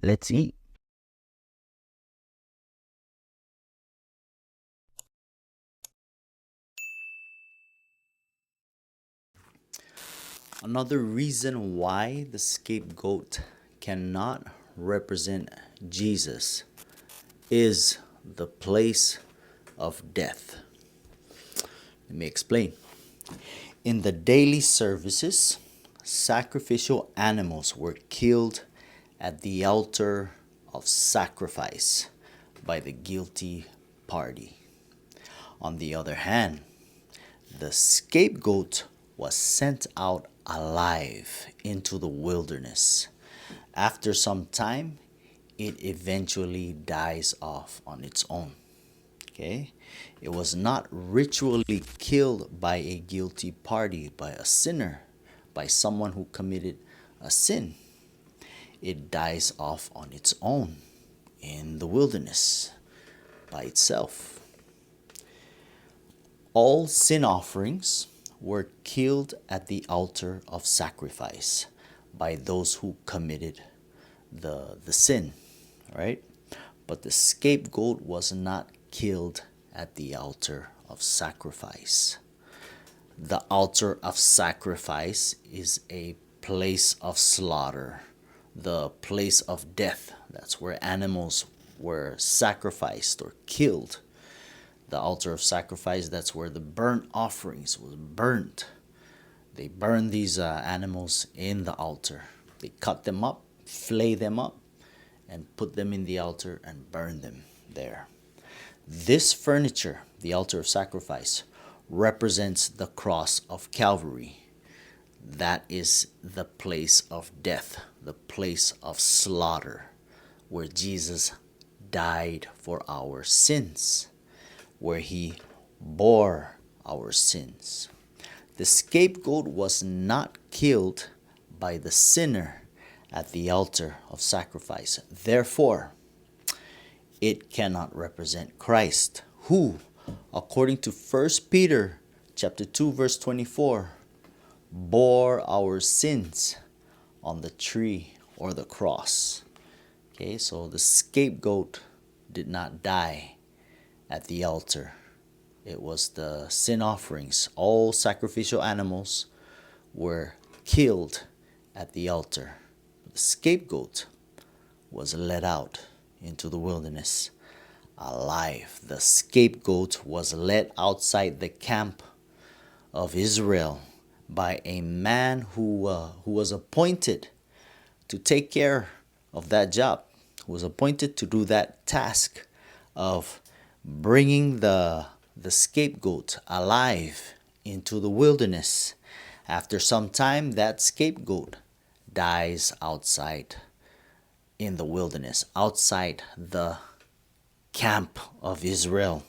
Let's eat. Another reason why the scapegoat cannot represent Jesus is the place of death. Let me explain. In the daily services, sacrificial animals were killed at the altar of sacrifice by the guilty party. On the other hand, the scapegoat was sent out alive into the wilderness. After some time, it eventually dies off on its own. Okay? It was not ritually killed by a guilty party, by a sinner, by someone who committed a sin. It dies off on its own in the wilderness by itself. All sin offerings were killed at the altar of sacrifice by those who committed the sin, right? But the scapegoat was not killed at the altar of sacrifice. The altar of sacrifice is a place of slaughter, the place of death. That's where animals were sacrificed or killed. The altar of sacrifice, that's where the burnt offerings was burnt. They burned these animals in the altar. They cut them up, flay them up, and put them in the altar and burn them there. This furniture, the altar of sacrifice, represents the cross of Calvary. That is the place of death, the place of slaughter, where Jesus died for our sins, where he bore our sins. The scapegoat was not killed by the sinner at the altar of sacrifice. Therefore, it cannot represent Christ, who, according to 1 Peter chapter 2 verse 24, bore our sins on the tree or the cross. Okay, so the scapegoat did not die at the altar. It was the sin offerings. All sacrificial animals were killed at the altar. The scapegoat was led out into the wilderness alive. The scapegoat was led outside the camp of Israel by a man who was appointed to take care of that job, who was appointed to do that task of bringing the scapegoat alive into the wilderness. After some time, that scapegoat dies outside in the wilderness, outside the camp of Israel.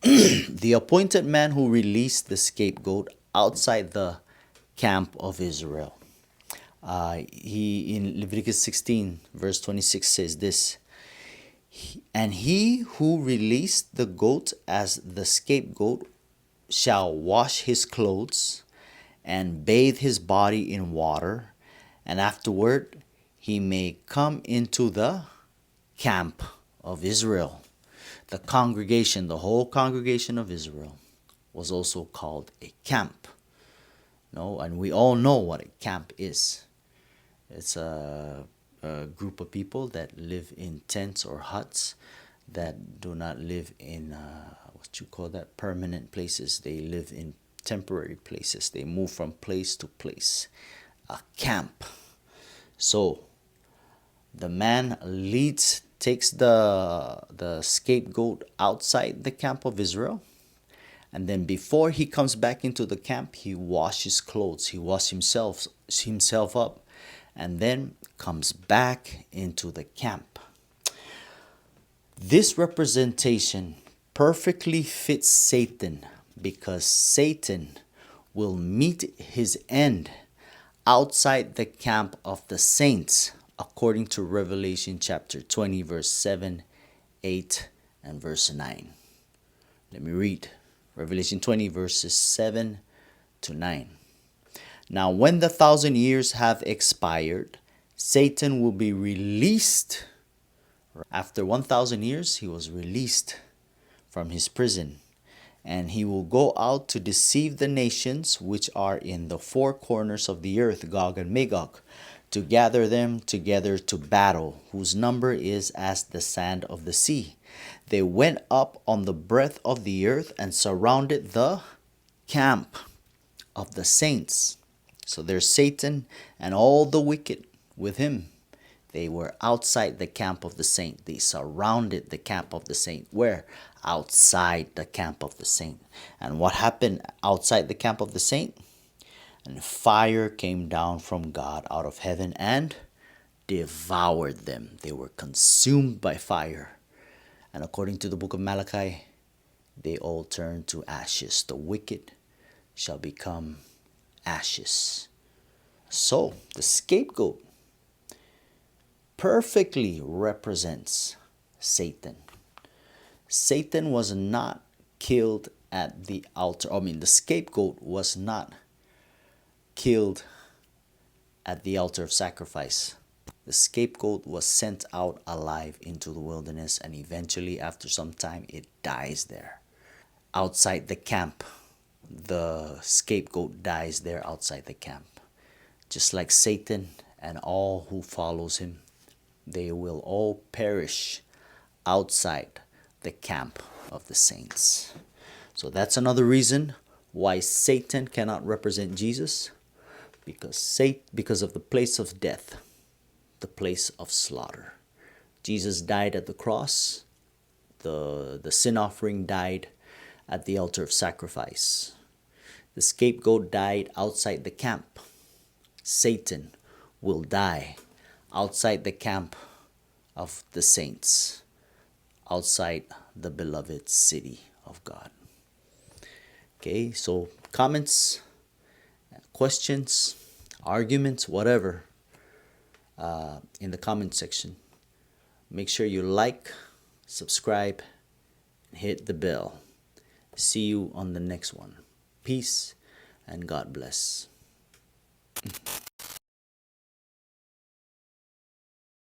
The appointed man who released the scapegoat outside the camp of Israel. He in Leviticus 16 verse 26 says this: and he who released the goat as the scapegoat shall wash his clothes and bathe his body in water, and afterward he may come into the camp of Israel. The congregation, the whole congregation of Israel, was also called a camp. No, and we all know what a camp is. It's a group of people that live in tents or huts, that do not live in what you call that, permanent places. They live in temporary places. They move from place to place. A camp. So the man takes the scapegoat outside the camp of Israel, and then before he comes back into the camp, he washes clothes. He washes himself up, and then comes back into the camp. This representation perfectly fits Satan, because Satan will meet his end outside the camp of the saints, according to Revelation chapter 20 verse 7, 8, and verse 9. Let me read Revelation 20 verses 7 to 9. Now when the 1,000 years have expired, Satan will be released. After 1,000 years, he was released from his prison, and he will go out to deceive the nations which are in the four corners of the earth, Gog and Magog, to gather them together to battle, whose number is as the sand of the sea. They went up on the breadth of the earth and surrounded the camp of the saints. So there's Satan and all the wicked with him. They were outside the camp of the saint. They surrounded the camp of the saint. Where? Outside the camp of the saint. And what happened outside the camp of the saint? And fire came down from God out of heaven and devoured them. They were consumed by fire. And according to the book of Malachi, they all turned to ashes. The wicked shall become ashes. So, the scapegoat perfectly represents Satan. Satan was not killed at the altar. The scapegoat was not killed at the altar of sacrifice. The scapegoat was sent out alive into the wilderness, and eventually, after some time, it dies there. Outside the camp, the scapegoat dies there outside the camp. Just like Satan and all who follows him, they will all perish outside the camp of the saints. So that's another reason why Satan cannot represent Jesus, because of the place of death, the place of slaughter. Jesus died at the cross. The sin offering died at the altar of sacrifice. The scapegoat died outside the camp. Satan will die outside the camp of the saints, outside the beloved city of God. Okay, so comments, questions, arguments, whatever, in the comment section. Make sure you like, subscribe, and hit the bell. See you on the next one. Peace and God bless.